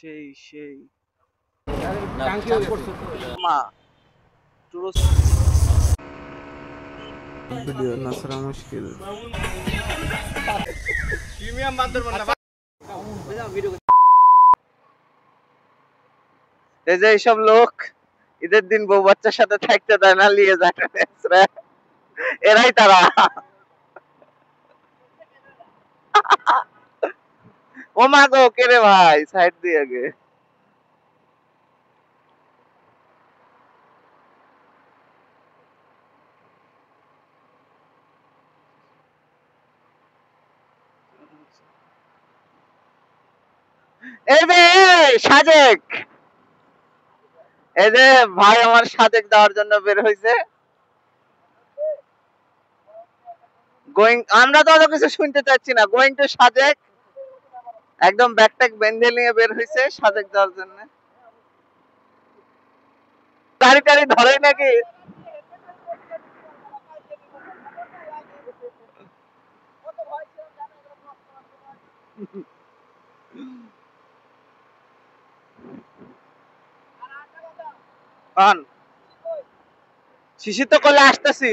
সেই সেই ভিডিও নাসরা মুশকিল। এই যে এইসব লোক ঈদের দিন বউ বাচ্চার সাথে থাকতে দেয় না, নিয়ে যায় এরাই তারা। ও মা গো, কে রে ভাই, সাইড দিয়ে আগে। এই যে সাজেক, এই যে ভাই আমার সাজেক দেওয়ার জন্য বের হয়েছে। গোয়িং, আমরা তো অত কিছু শুনতে চাচ্ছি না। গোয়িং টু সাজেক, একদম ব্যাকপ্যাক বেঁধে নিয়ে বের হয়েছে সাজেক দেওয়ার জন্য। গাড়ি টাড়ি ধরে নাকি? শিশির তো করলে আসতেছি।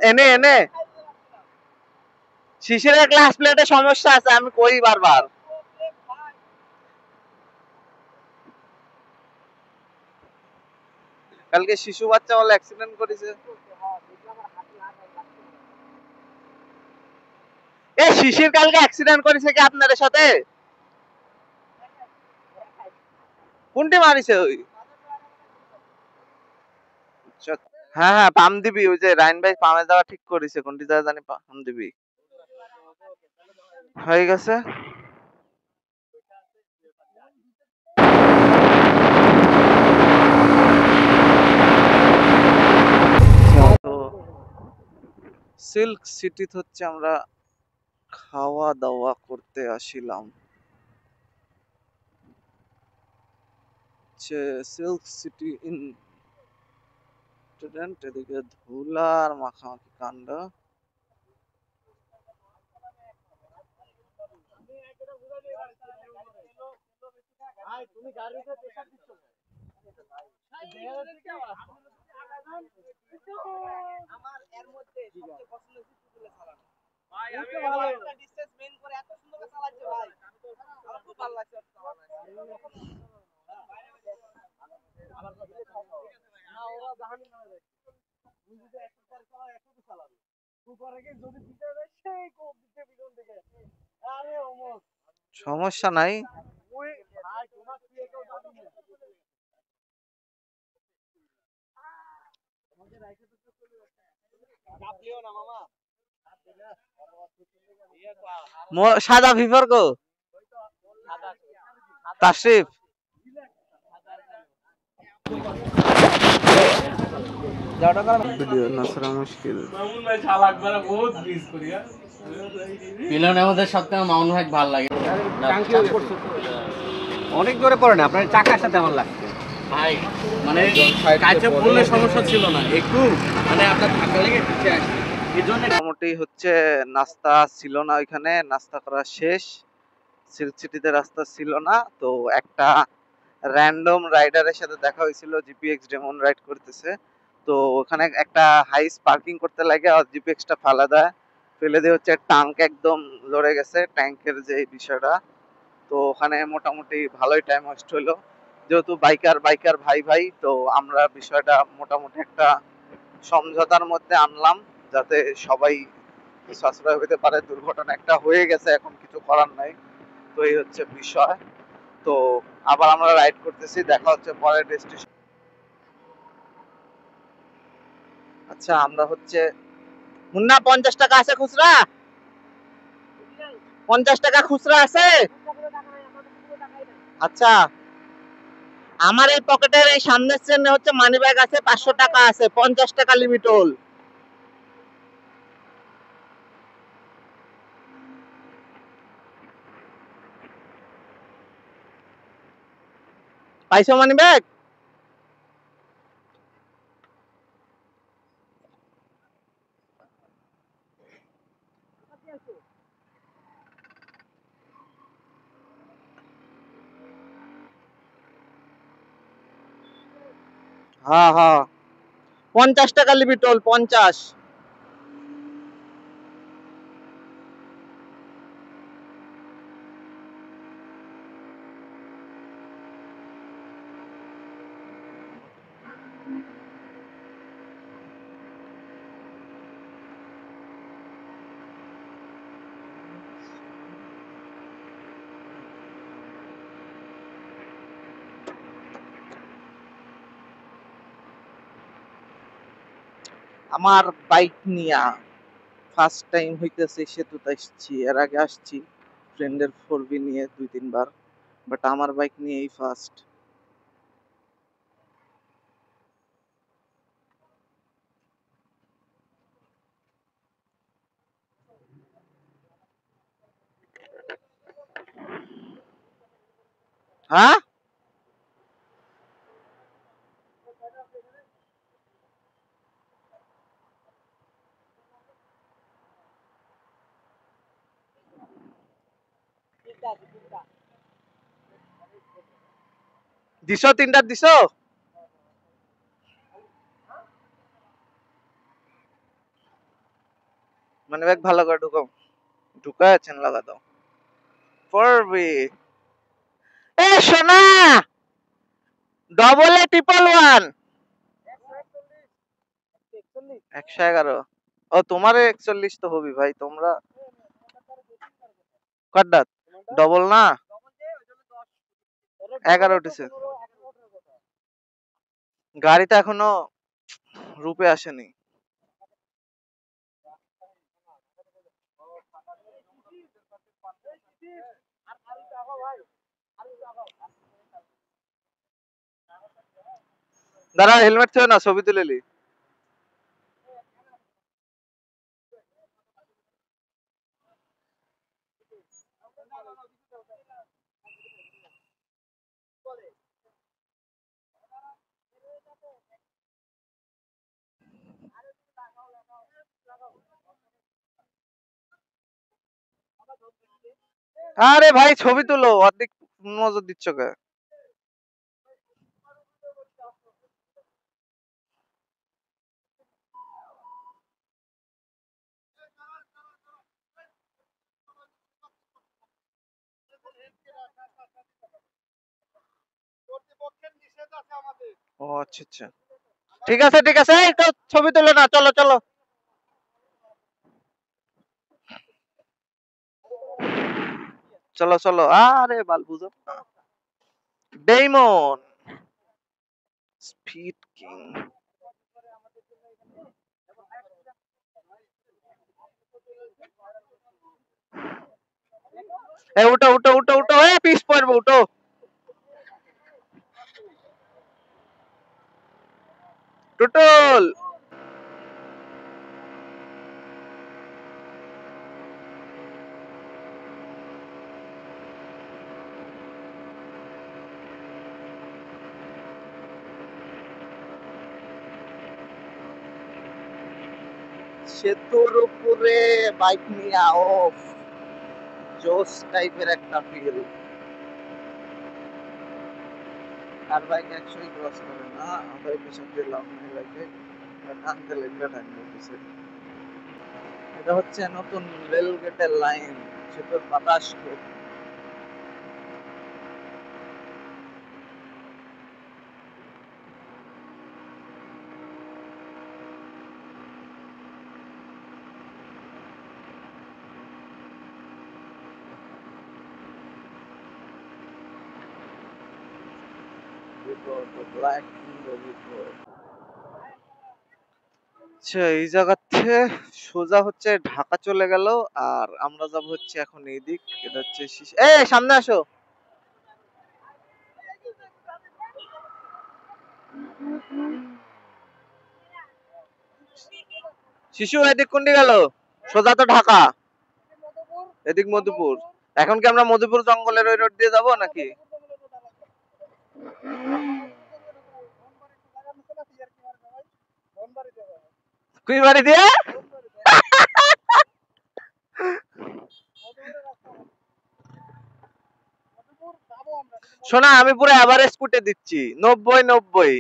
এনে এনে শিশিরের ক্লাস প্লেটে সমস্যা আছে, আমি কই বারবার। কালকে শিশু বাচ্চা বলে অ্যাক্সিডেন্ট করেছে। এ শিশির কালকে অ্যাক্সিডেন্ট করেছে কি আপনাদের সাথে? কোনটি মারিছে ওই? হ্যাঁ হ্যাঁ, পাম দিবি। ওই যে রাইন ভাই পামে যাওয়া ঠিক করেছে, কোনটি যাওয়া জানি পাম দিবি হয়ে গেছে। তো সিল্ক সিটি হচ্ছে আমরা খাওয়া দাওয়া করতে আসিলাম। সিল্ক সিটি ইন স্টুডেন্ট, এদিকে ধুলার মাখামাখি কাণ্ড। সমস্যা নাই। সাদা ফিফার গো তাশরিফ। ভিডিও নাসরা মুশকিল। পিলনের মধ্যে সবথেকে মামুন ভাই ভালো লাগে। অনেক জোরে পড়ে না, আপনার চাকার সাথে আমার লাগছে ভাই, মানে কাছে পড়লে সমস্যা ছিল না, একটু মানে আপনার ধাক্কা লেগে পিছিয়ে আসে, এই জন্য। মোটামুটি হচ্ছে নাস্তা ছিল না ওইখানে, নাস্তা করা শেষ। সিল্ক সিটিতে রাস্তা ছিল না, তো একটা র্যান্ডম রাইডারের সাথে দেখা হয়েছিল, জিপিএক্স ডেমন রাইড করতেছে। তো ওখানে একটা হাইস পার্কিং করতে লাগে, আর জিপিএক্সটা ফেলা দেয়, ফেলে দিয়ে হচ্ছে ট্যাঙ্ক একদম লড়ে গেছে, ট্যাঙ্কের যে বিষয়টা। তো ওখানে মোটামুটি ভালোই টাইম ওয়েস্ট হলো। যেহেতু বাইকার বাইকার ভাই ভাই, তো আমরা বিষয়টা মোটামুটি একটা সমঝোতার মধ্যে আনলাম, যাতে সবাই সাশ্রয় হতে পারে। দুর্ঘটনা একটা হয়ে গেছে, এখন কিছু করার নাই। তো এই হচ্ছে বিষয়। তো আবার আমরা রাইড করতেছি, দেখা হচ্ছে পরের ডেস্টিনেশন। আচ্ছা, আমরা হচ্ছে মুন্না 50 টাকা আছে খুচরা? 50 টাকা খুচরা আছে? আচ্ছা, আমার এই পকেটের এই সামনের চেনে হচ্ছে মানি ব্যাগ আছে, 500 টাকা আছে, 50 টাকা লিমিট হল। পাইছো মানি ব্যাগ? হ্যাঁ হ্যাঁ, 50 টাকা লিবি টোল, 50। আমার বাইক নিয়া ফার্স্ট টাইম হইতেছে সেতুতে আসছি। এর আগে আসছি ফ্রেন্ডের 4B নিয়ে 2-3 বার, বাট আমার বাইক নিয়ে এই ফার্স্ট। হ্যাঁ, দিছো 3টা দিছো? মানে ব্যাগ ভালো করে ঢুকাও, ঢুকায় চেন লাগা দাও। 4B এ সোনা, 8811 111। ও তোমার 41 তো হবি ভাই, তোমরা কড্ডা ডবল না, 11 উঠেছে। গাড়িটা এখনো রূপে আসেনি। দাঁড়া, হেলমেট ছিল না, ছবি তুলে লি। আরে ভাই ছবি তুলো, অর্ধেক নজর দিচ্ছ কে? ও আচ্ছা আচ্ছা, ঠিক আছে ঠিক আছে, এই তো ছবি তুলে না, চলো চলো। চলো চলো, আরে বাল বুঝো না। ডেইমন স্পিড কিং। এ উঠো উঠো উঠো উঠো, এ পিস পড়বো, উঠো। টুটুল সেতুর উপরে বাইক নিয়ে অফ, জোস টাইপের একটা ফিল। আর বাইক 100 ক্রস করে না, আমাদের পিছন দিয়ে লাভ নেই বাইকে, টানতে লাগবে টানবে পিছে। এটা হচ্ছে নতুন রেল গেটের লাইন, সেতুর বাতাস খুব। আচ্ছা, এই জায়গা থেকে সোজা হচ্ছে ঢাকা চলে গেল, আর আমরা যাব হচ্ছে এখন এই দিক। এটা হচ্ছে এ সামনে আসো। শিশু এদিক কোনদিকে গেল? সোজা তো ঢাকা, এদিক মধুপুর। এখন কি আমরা মধুপুর জঙ্গলের ওই রোড দিয়ে যাবো নাকি? কুই বাড়ি দিয়ে শোনা, আমি পুরো এভারেজ ফুটে দিচ্ছি, 90-90।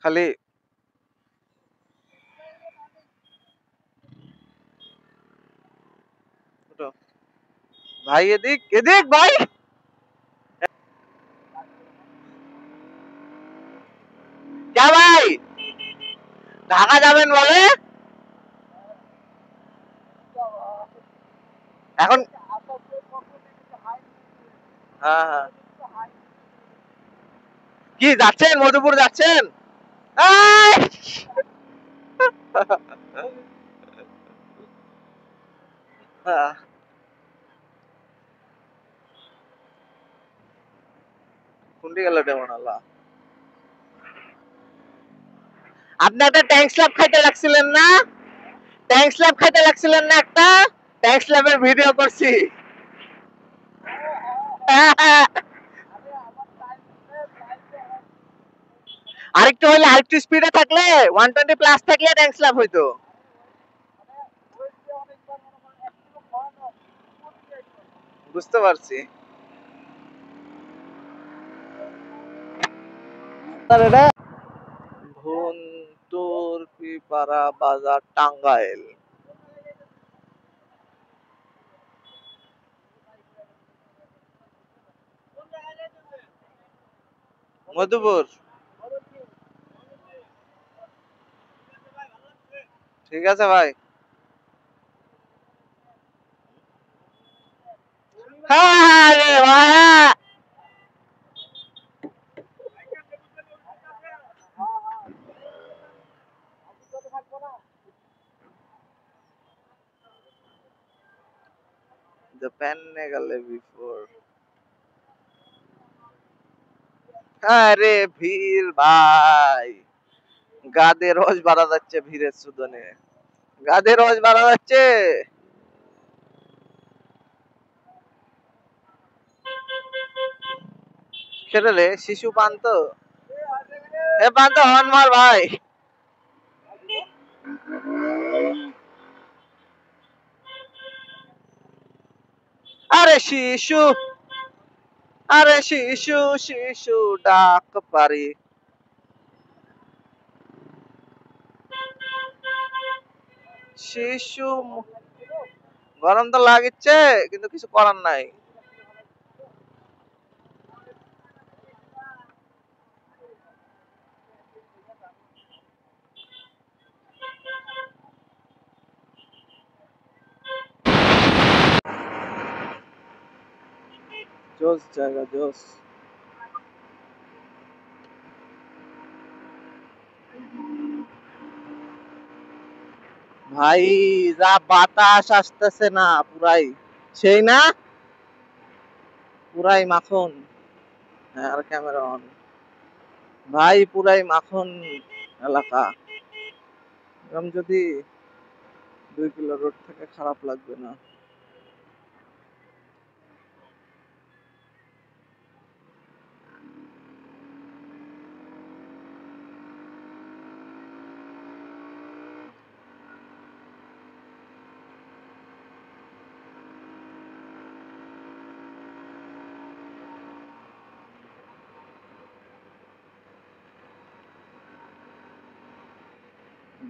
খালি ভাই, এদিক এদিক ভাই। কে ভাই, ঢাকা যাবেন বলে? এখন হ্যাঁ হ্যাঁ, কি যাচ্ছেন, মধুপুর যাচ্ছেন? এই! কোনটি গেল ডেমন আল্লাহ? আপনি একটা ট্যাঙ্ক স্ল্যাব খাইতে লাগছিলেন না? ট্যাঙ্ক স্ল্যাব খাইতে লাগছিলেন না একটা? ট্যাঙ্ক স্ল্যাবের ভিডিও করছি। আরেকটু হলে, আরেকটু স্পিডে থাকলে 120 প্লাস থাকলে ট্যাঙ্ক স্ল্যাব হইতো। বুঝতে পারছি। ভুন্তুর পিপারা বাজার, টাঙ্গাইল। মধুপুর। ঠিক আছে ভাই। হ্যাঁ রে ভাই। The Panagale before. আরে ভিড় ভাই, গাদে রোজ বাড়া যাচ্ছে ভিড়ের সুদনে, গাদে রোজ বাড়া যাচ্ছে। খেলে রে শিশু পান্ত, এ পান্ত হন মার ভাই। আরে শিশু, আরে শিশু, শিশু ডাক পারি। শিশু, গরম তো লাগিচ্ছে কিন্তু কিছু করার নাই। জোস জায়গা, জোস। ভাই, যা বাতাস আসতেছে না, পুরাই সেই না, পুরাই মাখন। হ্যাঁ, আর ক্যামেরা অন। ভাই পুরাই মাখন এলাকা। এরকম যদি 2 কিলো রোড থেকে খারাপ লাগবে না।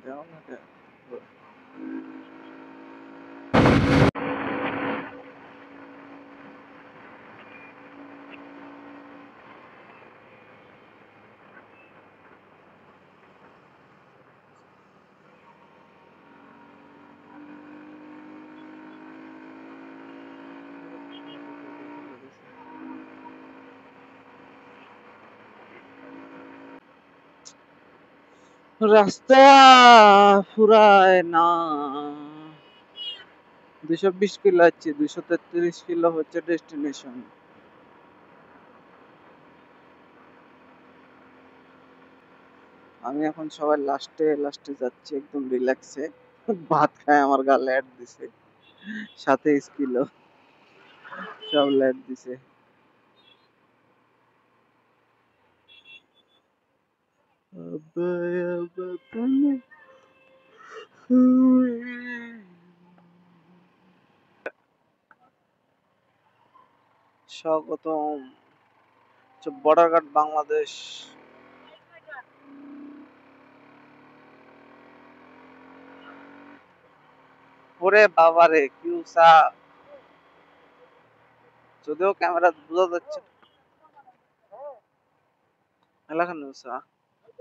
যাও না কে? রাস্তা ফুরায় না। 220 কিলো আছে, 233 কিলো হচ্ছে ডেস্টিনেশন। আমি এখন সবার লাস্টে লাস্টে যাচ্ছি, একদম রিল্যাক্সে। ভাত খায় আমার গা ল্যাড দিছে, সাথে কিলো সব ল্যাড দিছে। স্বাগতম বর্ডার গার্ড বাংলাদেশ। ওরে বাবারে কি উষা, যদিও ক্যামেরা বোঝা যাচ্ছে না। এলাকার উষা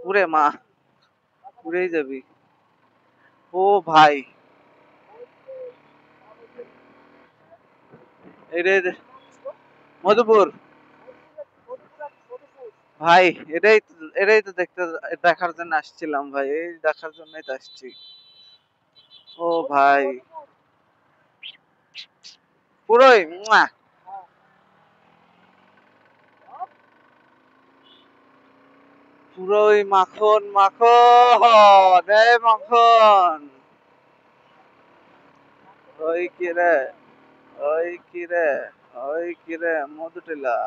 উড়ে মা, উড়েই যাবি। ও ভাই এটাই মধুপুর ভাই, এটাই এটাই তো দেখার জন্য আসছিলাম ভাই, এই দেখার জন্যই তো আসছি। ও ভাই পুরোই মুয়া। পুরোই মাখন মাখন, এই মাখন। ওই কি রে, ওই কি রে, ওই কি রে মধুটিলা।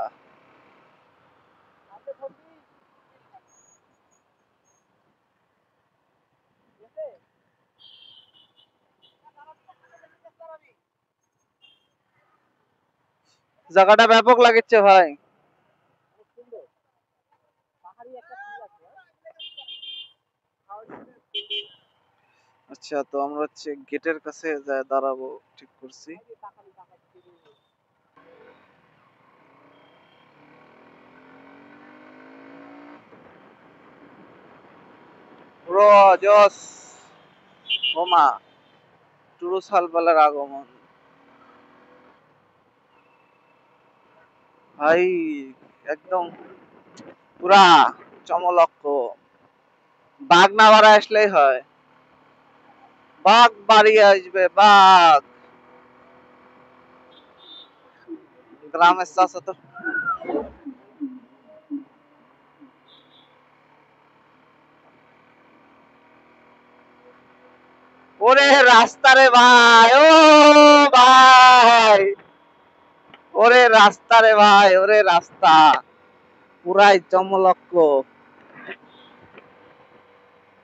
জায়গাটা ব্যাপক লাগছে ভাই। আচ্ছা, তো আমরা হচ্ছে গেটের কাছে দাঁড়াবো ঠিক করছি। পুরো জস বোমা টুরু সালবালের আগমন ভাই, একদম পুরা চমলক্ষ। বাঘ না বাড়া আসলেই হয়, বাঘ বাড়ি আসবে বাঘ। গ্রামের চাষা তো ওরে রাস্তা রে ভাই, ও ভাই, ওরে রাস্তা রে ভাই, ওরে রাস্তা পুরাই চমলক্ষ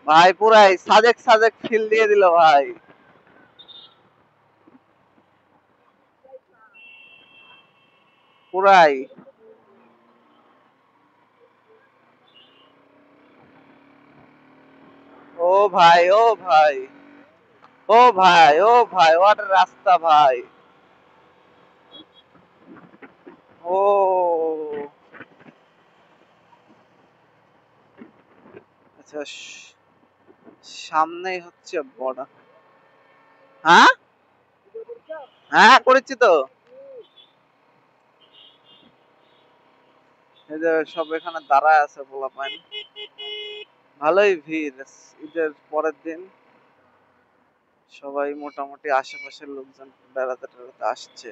ভাই, পুরাই সাজেক সাজেক ফিল দিয়ে দিল ভাই। পুরাই ও ভাই, ও ভাই, ও ভাই, ও ভাই, ওয়াট রাস্তা ভাই। ও আচ্ছা, সামনেই হচ্ছে বর্ডার। হ্যাঁ হ্যাঁ করেছি তো। এই যে সব এখানে দাঁড়ায় আছে পোলাপাইন, ভালোই ভিড় ঈদের পরের দিন। সবাই মোটামুটি আশেপাশের লোকজন বেড়াতে টেড়াতে আসছে।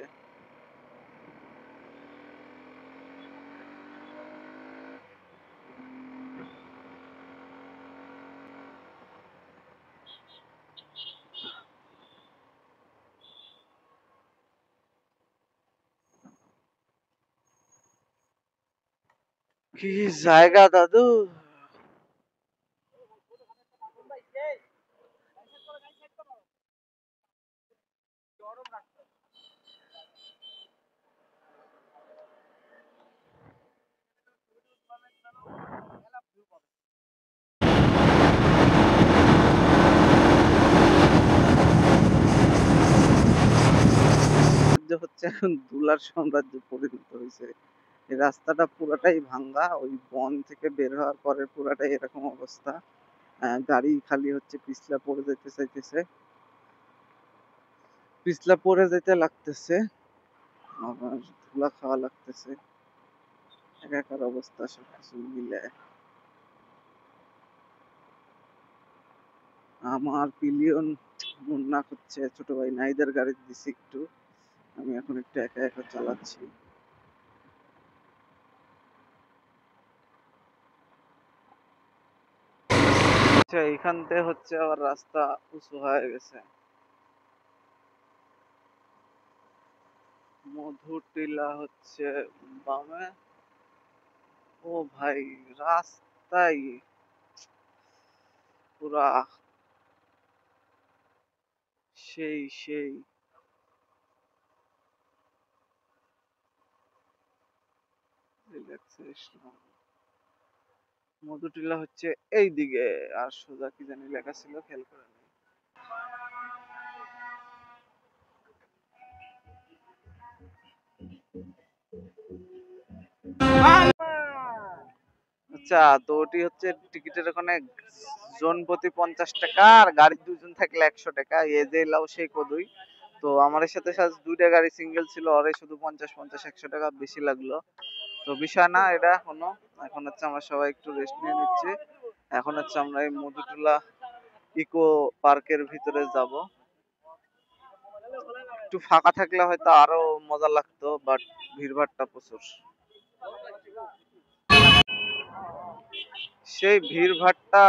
কি জায়গা দাদু। যে হচ্ছে এখন ধুলার সাম্রাজ্য পরিণত হয়েছে। এই রাস্তাটা পুরাটাই ভাঙ্গা, ওই বন থেকে বের হওয়ার পরে পুরাটাই এরকম অবস্থা। গাড়ি খালি হচ্ছে পিছলা পড়ে যেতে চাইতেছে, পিছলা পড়ে যেতে লাগতেছে, আবার ধুলা খাওয়া লাগতেছে, একাকার অবস্থা সবকিছু মিলে। আমার পিলিয়ন মুন্না হচ্ছে ছোট ভাই নাইদের গাড়ি দিছি একটু, আমি এখন একটু একা একা চালাচ্ছি। আচ্ছা, এখান থেকে হচ্ছে আবার রাস্তা উঁচু হয়ে গেছে। মধুটিলা হচ্ছে বামে। ও ভাই রাস্তায় পুরা সেই সেই রিল্যাক্সেশন। মধুটিলা হচ্ছে এই দিকে, আর সোজা কি জানি লেখা ছিল খেয়াল করে নেই। আচ্ছা, তো ওটি হচ্ছে টিকিটের ওখানে জন প্রতি 50 টাকা, আর গাড়ি দুজন থাকলে 100 টাকা। এ যে লাও সেই কদুই। তো আমার সাথে সাথে দুইটা গাড়ি সিঙ্গেল ছিল, ওরে শুধু 50 50 100 টাকা বেশি লাগলো। তো বিষয় না এটা কোনো। এখন হচ্ছে আমরা সবাই একটু রেস্ট নিয়ে নিচ্ছি। এখন হচ্ছে আমরা এই মধুটুলা ইকো পার্কের ভিতরে যাব। একটু ফাঁকা থাকলে হয়তো আরো মজা লাগতো, বাট ভিড়ভাড়টা প্রচুর। সেই ভিড়ভাড়টা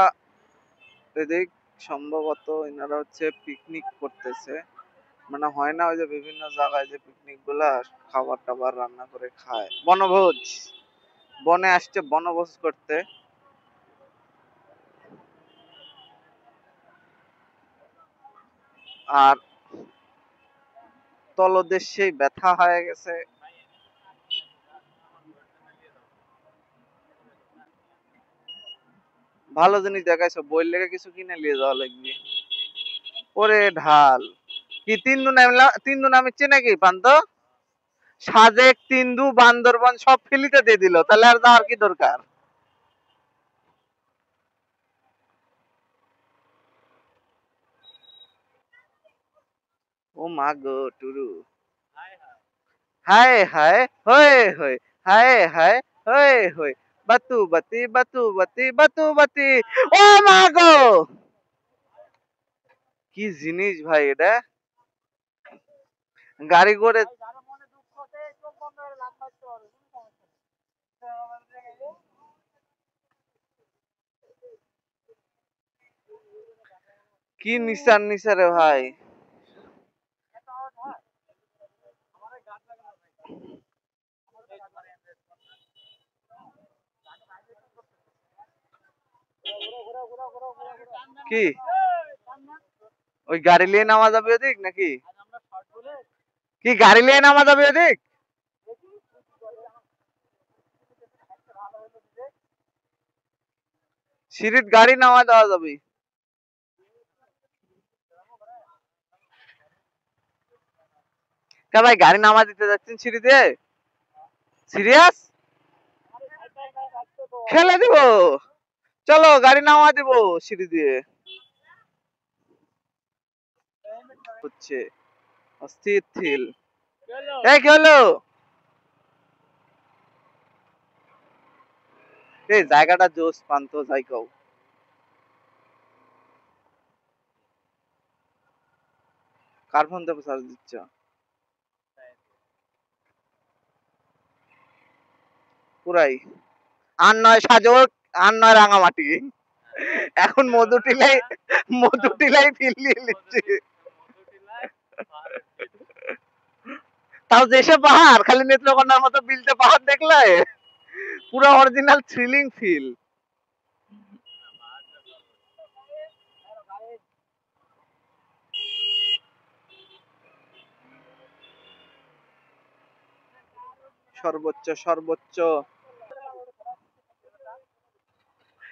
এদিক সম্ভবত এনারা হচ্ছে পিকনিক করতেছে। মানে হয় না ওই যে বিভিন্ন জায়গায় যে পিকনিক গুলা খাবার টাবার রান্না করে খায়, বনভোজ। বনে আসছে বনভোজ করতে। আর তলদেশ সেই ব্যথা হয়ে গেছে। ভালো জিনিস দেখাইছো, বই লেগে কিছু কিনে নিয়ে যাওয়া লাগবে। ওরে ঢাল কি তিন্দু নামিচ্ছে নাকি পান্ত? সাজেক, তিন্দু, বান্দরবন সব ফেলিতে দিয়ে দিল, তাহলে আর যাওয়ার কি দরকার? ও মা গো টুরু, হায় হায় হয়ে হয়ে, হায় হায় হয়ে হয়ে, বাতু বাতি বাতু বাতি বাতু বাতি। ও মা গো, কি জিনিস ভাই এটা! গাড়ি করে কি নিসার নিসারে ভাই। কি ওই গাড়ি নিয়ে নামা যাবে ওদিক নাকি? কি গাড়ি নিয়ে নামা যাবে ওদিক? সিঁড়ির গাড়ি নামা দেওয়া যাবে? কে ভাই, গাড়ি নামা দিতে যাচ্ছেন সিঁড়ি দিয়ে? সিরিয়াস? খেলে দিব? চলো গাড়ি নামা দিব সিঁড়ি দিয়ে। হচ্ছে অস্থির থিল। এই কি হলো? এই জায়গাটা জোস পান্ত যাই কও। কার ফোন থেকে চার্জ দিচ্ছ? পুরাই। আর নয় সাজক, আর নয় রাঙামাটি। এখন মধুটিলাই ফিল নিয়ে নিচ্ছে। তাও দেশে পাহাড়, খালি নেত্রকোনার মতো বিলতে পাহাড় দেখলে পুরো অরিজিনাল থ্রিলিং ফিল। সর্বোচ্চ সর্বোচ্চ।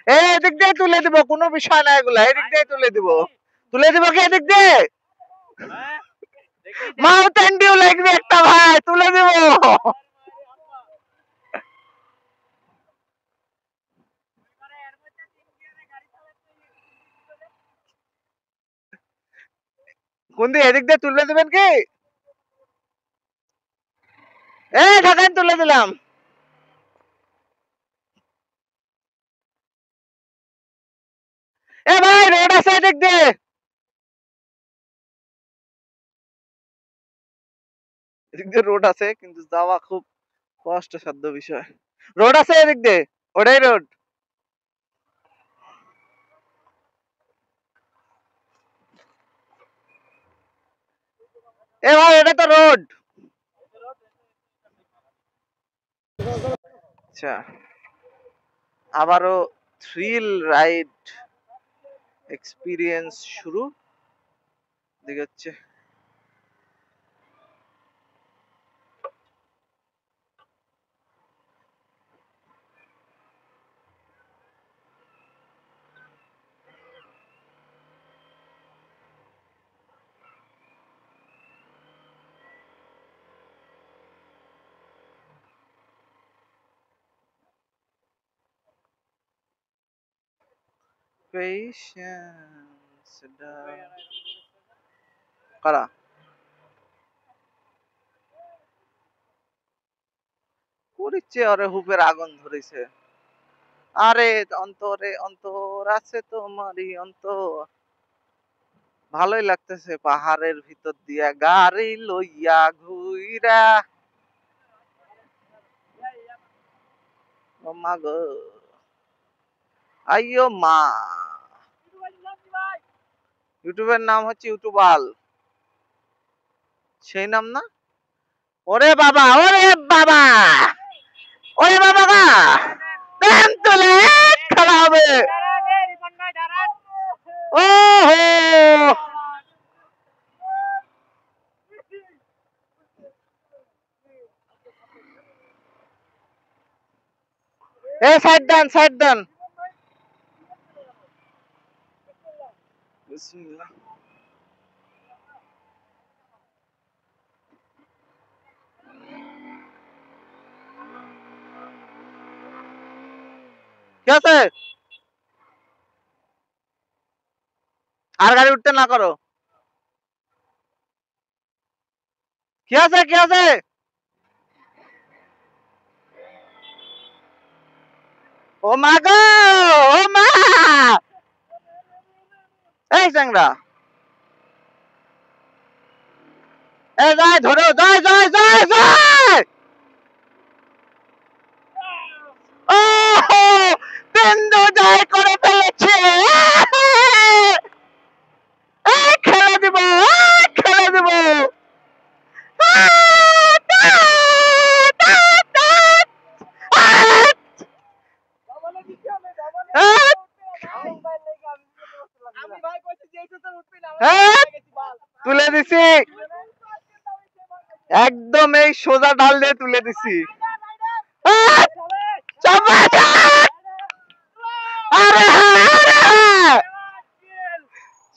এদিক দিয়ে তুলে দিব, কোনো বিষয় না এগুলা, এদিক দিয়ে তুলে দিব। তুলে দিব কি এদিক দিয়ে? মাউন্টেন ডিউ লাগবে একটা ভাই, তুলে দিব। কোন দিয়ে, এদিক দিয়ে তুলে দিবেন কি? ঢাকায় তুলে দিলাম। ভাই রোড আছে এদিক দিয়ে। এদিক দিয়ে রোড আছে, কিন্তু যাওয়া খুব কষ্টসাধ্য বিষয়। রোড আছে এদিক দিয়ে, ওটাই রোড। ভাই এটা তো রোড। আচ্ছা, আবারও থ্রিল রাইড এক্সপিরিয়েন্স শুরু দিকে হচ্ছে পেশেন্স কারা করিচ্ছে আরে হুপের আগুন ধরেছে আরে অন্তরে অন্তর আছে তোমারই অন্তর ভালোই লাগতেছে পাহাড়ের ভিতর দিয়া গাড়ি লইয়া ঘুইরা ও মা গো আইয়ো মা ইউটিউবের নাম হচ্ছে ইউটিউবাল সেই নাম না ওরে বাবা ওরে বাবা ওরে বাবা গা দেন তুলে খেলা হবে ওহো এ সাইড দেন বিসমিল্লাহ কি আছে আর গাড়ি উঠতে না করো কি আছে ও মা গো ও মা এই চ্যাংড়া এই যাই ধরো যাই ও বিন্দু জয় করে ফেলেছে খেলে দিব তুলে দিছি একদম এই সোজা ঢাল দিয়ে তুলে দিছি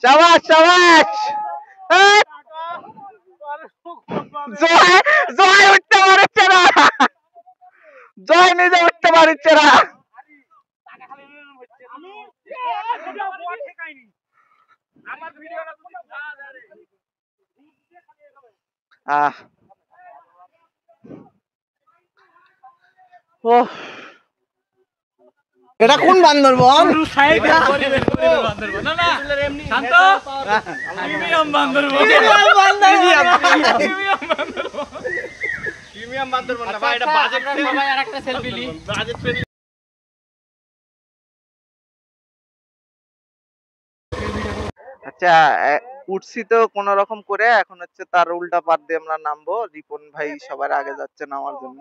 শাবাশ জয় উঠতে পারছে না জয় নিজে উঠতে পারছে না এটা কোন বান্দরবন আচ্ছা উঠছি তো কোন রকম করে এখন হচ্ছে তার উল্টা পার দিয়ে আমরা নামবো রিপন ভাই সবার আগে যাচ্ছে নামার জন্য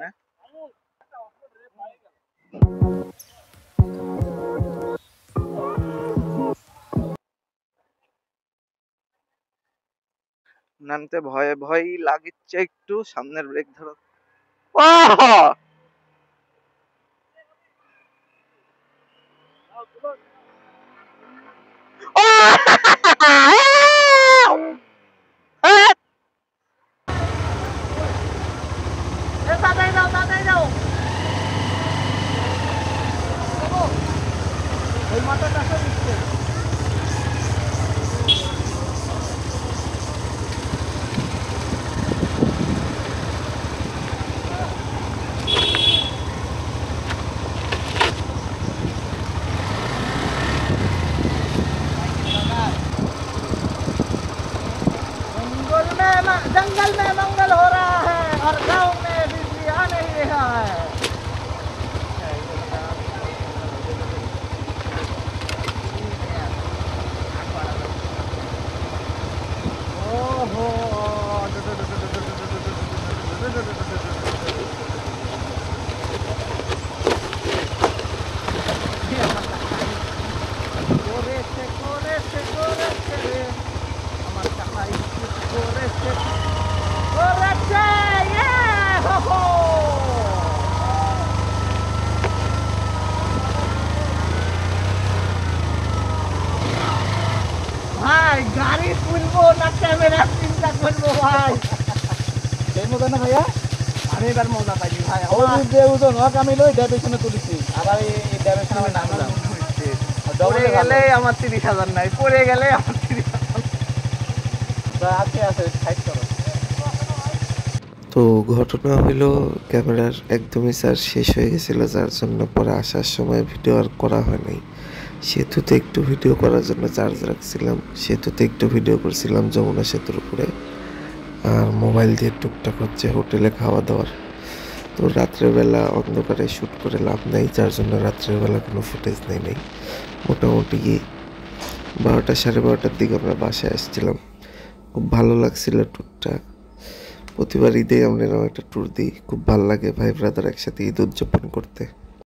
নামতে ভয় লাগিচ্ছে একটু সামনের ব্রেক ধরো না ভাইয়া আমি এবার মজা পাইছি ভাই ও যে ওজন হোক আমি লই ড্যাবের পেছনে তুলেছি আবার এই ড্যাবের সামনে নামলাম পড়ে গেলে আমার 30,000 নাই পড়ে গেলে আমার 30,000 আছে আছে সাইড করো তো ঘটনা হইলো ক্যামেরার একদমই চার্জ শেষ হয়ে গেছিলো, যার জন্য পরে আসার সময় ভিডিও আর করা হয় নাই। সেতুতে একটু ভিডিও করার জন্য চার্জ রাখছিলাম, সেতুতে একটু ভিডিও করছিলাম যমুনা সেতুর উপরে, আর মোবাইল দিয়ে টুকটাক হচ্ছে হোটেলে খাওয়া দাওয়ার। তো রাত্রেবেলা অন্ধকারে শ্যুট করে লাভ নেই, যার জন্য রাত্রের বেলা কোনো ফুটেজ নেই। মোটামুটি 12টা 12:30টার দিকে আমরা বাসায় আসছিলাম। খুব ভালো লাগছিল ট্যুরটা। প্রতিবার ঈদে আমরা এরকম একটা ট্যুর দিই, খুব ভালো লাগে ভাই ব্রাদার একসাথে ঈদ উদযাপন করতে।